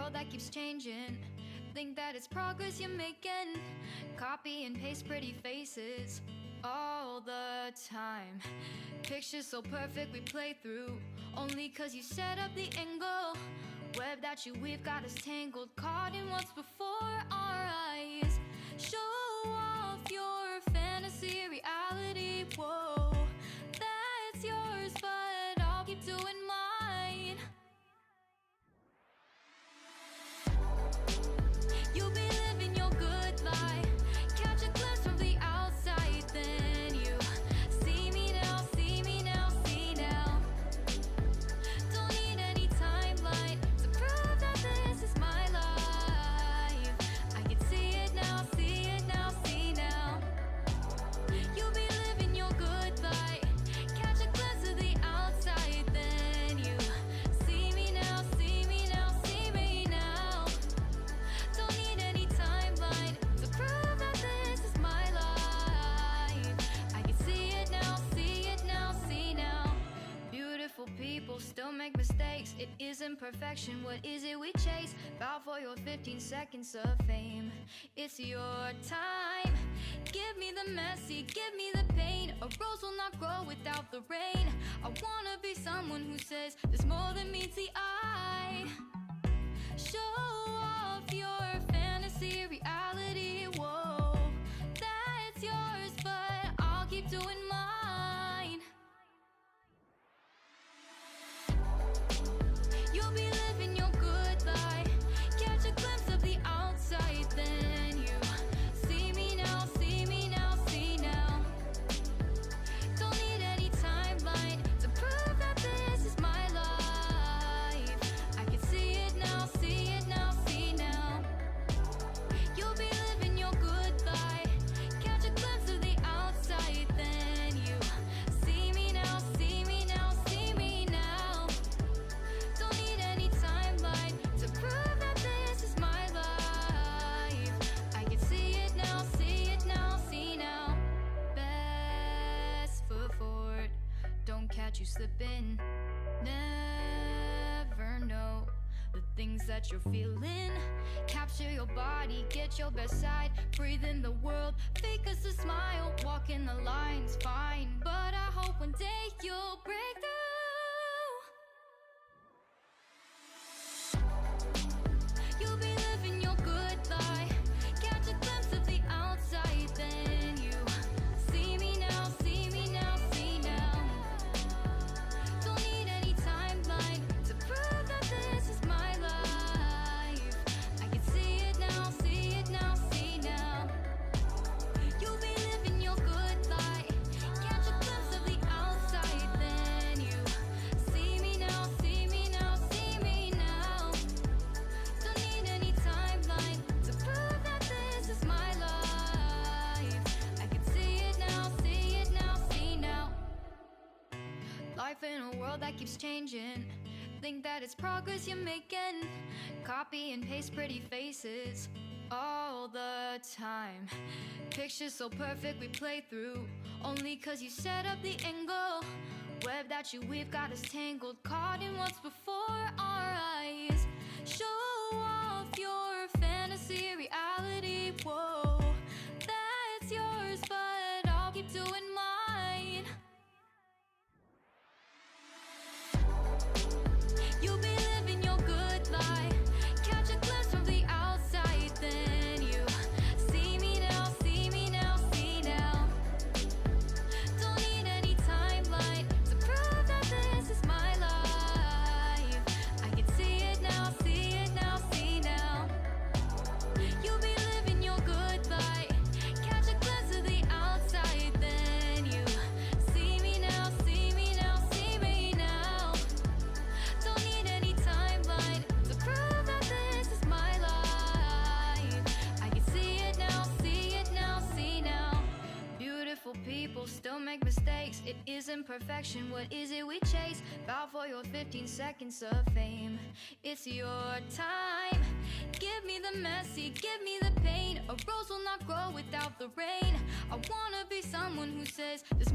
world that keeps changing. Think that it's progress you're making. Copy and paste pretty faces all the time. Pictures so perfect we play through, only cause you set up the angle. Web that you weave got us tangled, caught in what's before our eyes. Show off your fantasy reality, whoa, that's yours, but I'll keep doing mine. You'll be living your good life, catch a glimpse from the outside, then you see me now, see me now, see now. Don't need any timeline to prove that this is my life. I can see it now, see it now, see now. You'll be living your good life, catch a glimpse of the outside, then you see me now, see me now, see me now. Don't need any timeline to prove that this is my life. I can see it now, see it now, see now. Beautiful people still make mistakes. It isn't perfection, what is it we chase? Bow for your 15 seconds of fame. It's your time. Give me the messy, give me the pain. A rose will not grow without the rain. I wanna be someone who says there's more than meets the eye. Show off your fantasy reality, whoa, that's yours, but I'll keep doing mine. You'll be living your good life, catch a glimpse of the outside, then you see me now, see me now, see now. Don't need any timeline to prove that this is my life. I can see it now, see it now, see now. You'll be living your good life, catch a glimpse of the outside, then you see me now, see me now, see me now. Don't need any timeline to prove that this is my life. I can see it now, see it now, see now. Best foot forward, don't catch you slipping. Never know the things that you're feeling. Capture your body, get your best side. Breathe in the world, fake us a smile. Walking the lines, fine, but I hope one day you'll break through. You'll be living your good life, catch a glimpse of the outside, then you see me now, see me now, see now. Don't need any timeline to prove that this is my life. I can see it now, see it now, see now. You'll be living your good life, catch a glimpse of the outside, then you see me now, see me now, see me now. Don't need any timeline to prove that this is my life. I can see it now, see it now, see now. Life in a world that keeps changing. Think that it's progress you're making. Copy and paste pretty faces all the time. Pictures so perfect we play through, only cause you set up the angle. Web that you weave got us tangled, caught in what's before our eyes. Show off your fantasy reality, whoa, that's yours, but I'll keep doing mine. You'll be living your good life, catch a glimpse from the outside, then you see me now, see me now, see now. Don't need any timeline to prove that this is my life. I can see it now, see it now, see now. You'll be living your good life, catch a glimpse of the outside, then you see me now, see me now, see me now. Don't need any timeline to prove that this is my life. I can see it now, see it now, see now. Beautiful people still make mistakes. It isn't perfection, what is it we chase? Bow for your 15 seconds of fame. It's your time. Give me the messy, give me the pain. A rose will not grow without the rain. I wanna be someone who says there's